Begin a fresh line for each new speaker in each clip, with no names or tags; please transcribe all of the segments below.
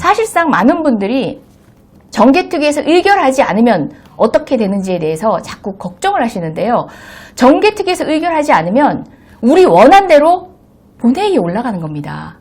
사실상 많은 분들이 정개특위에서 의결하지 않으면 어떻게 되는지에 대해서 자꾸 걱정을 하시는데요. 정개특위에서 의결하지 않으면 우리 원안대로 본회의에 올라가는 겁니다.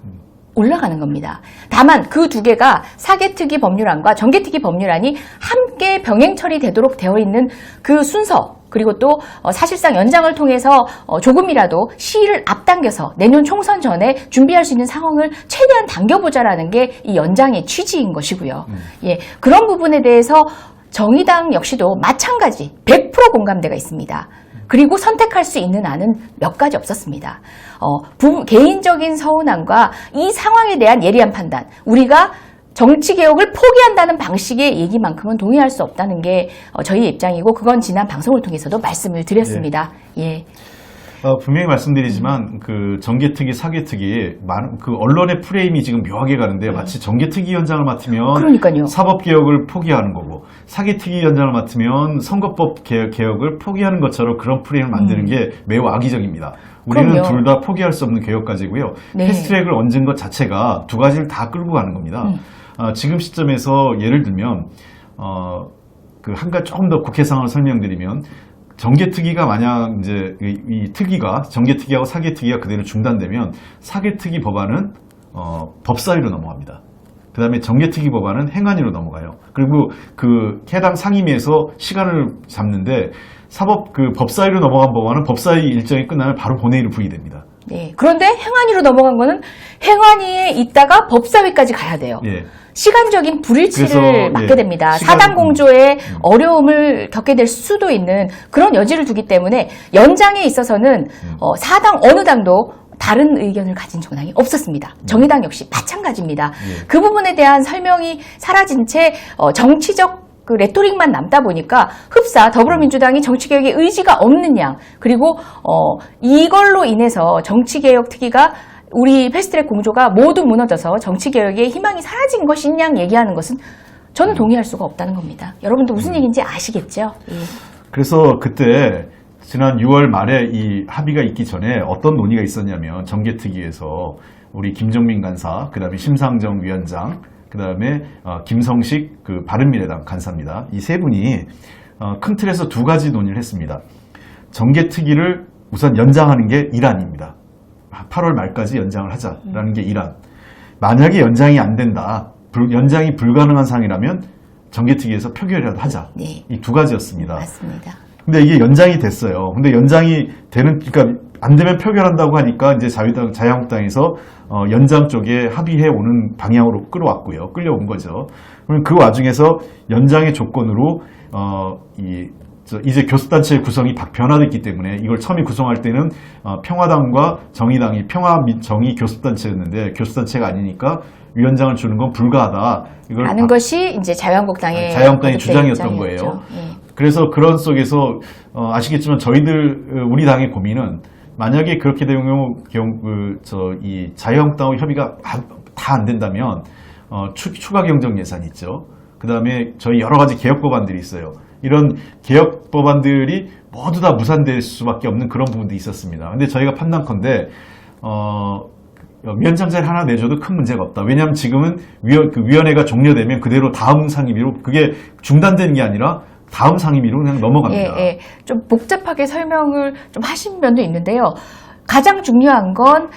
올라가는 겁니다. 다만 그 두 개가 사개특위 법률안과 정개특위 법률안이 함께 병행 처리되도록 되어 있는 그 순서, 그리고 또 사실상 연장을 통해서 조금이라도 시일을 앞당겨서 내년 총선 전에 준비할 수 있는 상황을 최대한 당겨보자라는 게 이 연장의 취지인 것이고요. 예, 그런 부분에 대해서 정의당 역시도 마찬가지 100% 공감대가 있습니다. 그리고 선택할 수 있는 안은 몇 가지 없었습니다. 개인적인 서운함과 이 상황에 대한 예리한 판단, 우리가 정치개혁을 포기한다는 방식의 얘기만큼은 동의할 수 없다는 게 저희의 입장이고, 그건 지난 방송을 통해서도 말씀을 드렸습니다. 예.
분명히 말씀드리지만 그 정개특위, 사개특위 그 언론의 프레임이 지금 묘하게 가는데, 마치 정개특위위원장을 맡으면
그러니까요.
사법개혁을 포기하는 거고, 사개특위위원장을 맡으면 선거법 개혁을 포기하는 것처럼 그런 프레임을 만드는 게 매우 악의적입니다. 우리는 둘 다 포기할 수 없는 개혁까지고요.
네.
패스트트랙을 얹은 것 자체가 두 가지를 다 끌고 가는 겁니다. 지금 시점에서 예를 들면 그 한 가지 조금 더 국회 상황을 설명드리면, 정개특위가 만약 이제 이 특위가 정개특위하고 사개특위가 그대로 중단되면 사개특위 법안은 법사위로 넘어갑니다. 그 다음에 정개특위 법안은 행안위로 넘어가요. 그리고 그 해당 상임위에서 시간을 잡는데, 사법 그 법사위로 넘어간 법안은 법사위 일정이 끝나면 바로 본회의로 부의됩니다.
네. 그런데 행안위로 넘어간 거는 행안위에 있다가 법사위까지 가야 돼요.
예.
시간적인 불일치를 맞게 됩니다. 사당 공조에 어려움을 겪게 될 수도 있는 그런 여지를 두기 때문에 연장에 있어서는 사당 어느 당도 다른 의견을 가진 정당이 없었습니다. 정의당 역시 마찬가지입니다. 그 부분에 대한 설명이 사라진 채 정치적 그 레토릭만 남다 보니까 흡사 더불어민주당이 정치개혁의 의지가 없는 양, 그리고 이걸로 인해서 정치개혁 특위가 우리 패스트트랙 공조가 모두 무너져서 정치개혁의 희망이 사라진 것인 양 얘기하는 것은 저는 동의할 수가 없다는 겁니다. 여러분도 무슨 얘기인지 아시겠죠? 예.
그래서 그때 지난 6월 말에 이 합의가 있기 전에 어떤 논의가 있었냐면, 정개특위에서 우리 김정민 간사, 그 다음에 심상정 위원장, 그 다음에 김성식 그 바른미래당 간사입니다. 이 세 분이 큰 틀에서 두 가지 논의를 했습니다. 정개특위를 우선 연장하는 게 1안입니다. 8월 말까지 연장을 하자라는 게 1안. 만약에 연장이 안 된다, 연장이 불가능한 상황이라면 정개특위에서 표결이라도 하자.
네.
이 두 가지였습니다.
맞습니다.
근데 이게 연장이 됐어요. 근데 연장이 그러니까 안 되면 표결한다고 하니까 이제 자유한국당에서 연장 쪽에 합의해 오는 방향으로 끌어온 거죠. 그럼 그 와중에서 연장의 조건으로 이제 교섭단체의 구성이 변화됐기 때문에, 이걸 처음에 구성할 때는 평화당과 정의당이 평화 및 정의 교섭단체였는데, 교섭단체가 아니니까 위원장을 주는 건 불가하다. 이걸
라는 것이 이제 자유한국당의
주장이었던 거예요.
예.
그래서 그런 속에서 아시겠지만 우리 당의 고민은, 만약에 그렇게 되는 경우 이 자유한국당과 협의가 다 안 된다면 추가 경정 예산이 있죠. 그 다음에 저희 여러 가지 개혁 법안들이 있어요. 이런 개혁 법안들이 모두 다 무산될 수밖에 없는 그런 부분도 있었습니다. 근데 저희가 판단컨대 위원장 자리 하나 내줘도 큰 문제가 없다. 왜냐하면 지금은 위원회가 종료되면 그대로 다음 상임위로, 그게 중단되는 게 아니라 다음 상임위로 그냥 넘어갑니다.
예. 좀 복잡하게 설명을 좀 하신 면도 있는데요. 가장 중요한 건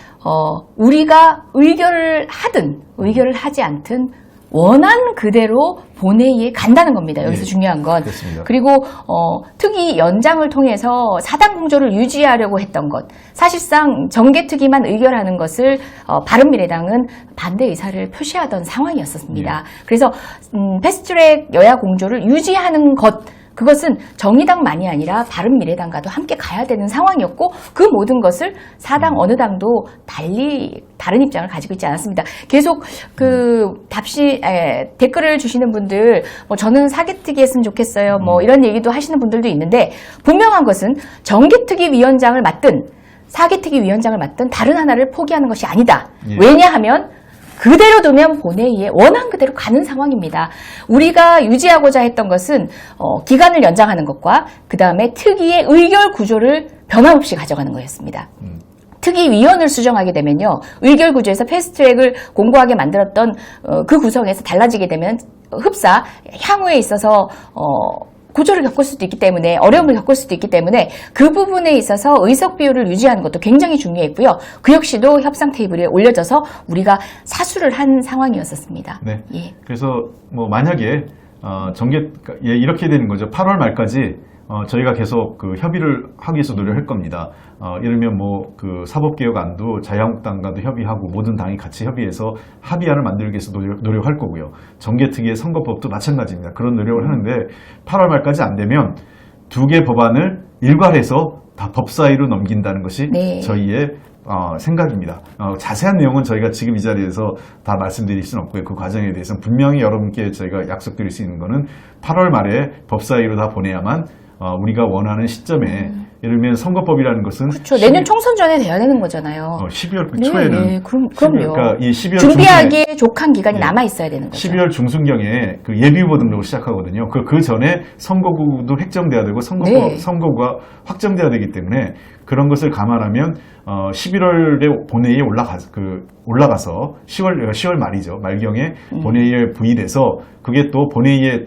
우리가 의결을 하든 의결을 하지 않든 원안 그대로 본회의에 간다는 겁니다. 여기서 중요한 건.
그렇습니다.
그리고 특위 연장을 통해서 사당 공조를 유지하려고 했던 것, 사실상 정개특위만 의결하는 것을 바른미래당은 반대 의사를 표시하던 상황이었습니다. 그래서 패스트트랙 여야 공조를 유지하는 것, 그것은 정의당만이 아니라 바른미래당과도 함께 가야 되는 상황이었고, 그 모든 것을 사당 어느 당도 다른 입장을 가지고 있지 않았습니다. 계속 댓글을 주시는 분들, 저는 사개특위 했으면 좋겠어요, 이런 얘기도 하시는 분들도 있는데, 분명한 것은 정개특위 위원장을 맡든 사개특위 위원장을 맡든 다른 하나를 포기하는 것이 아니다. 왜냐하면 그대로 두면 본회의에 원안 그대로 가는 상황입니다. 우리가 유지하고자 했던 것은 기간을 연장하는 것과 그 다음에 특위의 의결 구조를 변함없이 가져가는 거였습니다. 특위위원을 수정하게 되면요. 의결 구조에서 패스트트랙을 공고하게 만들었던 그 구성에서 달라지게 되면 흡사 향후에 있어서 고초를 겪을 수도 있기 때문에 어려움을 겪을 수도 있기 때문에 그 부분에 있어서 의석 비율을 유지하는 것도 굉장히 중요했고요. 그 역시도 협상 테이블에 올려져서 우리가 사수를 한 상황이었었습니다.
네.
예.
그래서 뭐 만약에 이렇게 되는 거죠. 8월 말까지 저희가 계속 그 협의를 하기 위해서 노력할 겁니다. 예를 들면 뭐 그 사법개혁안도 자유한국당과도 협의하고 모든 당이 같이 협의해서 합의안을 만들기 위해서 노력할 거고요. 정개특위의 선거법도 마찬가지입니다. 그런 노력을 하는데 8월 말까지 안 되면 두 개 법안을 일괄해서 다 법사위로 넘긴다는 것이
네.
저희의 생각입니다. 자세한 내용은 저희가 지금 이 자리에서 다 말씀드릴 수는 없고요. 그 과정에 대해서는 분명히 여러분께 저희가 약속드릴 수 있는 거는 8월 말에 법사위로 다 보내야만 우리가 원하는 시점에 예를 들면 선거법이라는 것은
그렇죠. 내년 총선 전에 돼야 되는 거잖아요.
12월
네,
초에는
네, 그럼요.
그러니까 이 12월
준비하기에 족한 기간이
네.
남아 있어야 되는 거죠.
12월 중순경에 그 예비후보 등록을 시작하거든요. 그 전에 선거구도 획정돼야 되고
네.
선거구가 확정돼야 되기 때문에 그런 것을 감안하면 11월에 본회의에 올라가서 10월 말이죠. 말경에 본회의에 부의돼서 그게 또 본회의에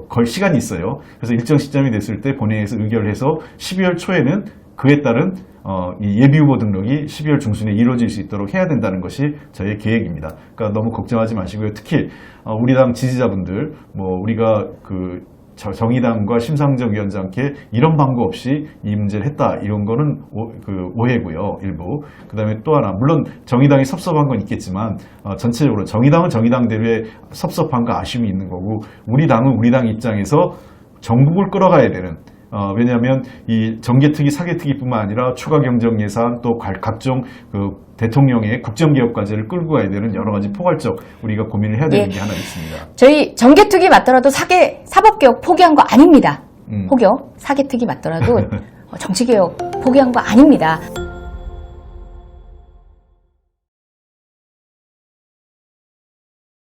거의 시간이 있어요. 그래서 일정 시점이 됐을 때 본회의에서 의결을 해서 12월 초에는 그에 따른 이 예비후보 등록이 12월 중순에 이루어질 수 있도록 해야 된다는 것이 저희의 계획입니다. 그러니까 너무 걱정하지 마시고요. 특히 우리 당 지지자분들, 우리가 정의당과 심상정 위원장께 이런 방법 없이 이 문제를 했다 이런 거는 오해고요. 일부. 그다음에 또 하나 물론 정의당이 섭섭한 건 있겠지만 전체적으로 정의당은 정의당대로의 섭섭함과 아쉬움이 있는 거고 우리 당은 우리 당 입장에서 전국을 끌어가야 되는 왜냐하면 이 정개특위, 사개특위뿐만 아니라 추가 경정 예산 또 각종 대통령의 국정개혁 과제를 끌고 가야 되는 여러 가지 포괄적 우리가 고민을 해야 되는 게 하나 있습니다.
저희 정개특위 맞더라도 사법개혁 포기한 거 아닙니다. 포격, 사개특위 맞더라도 정치개혁 포기한 거 아닙니다.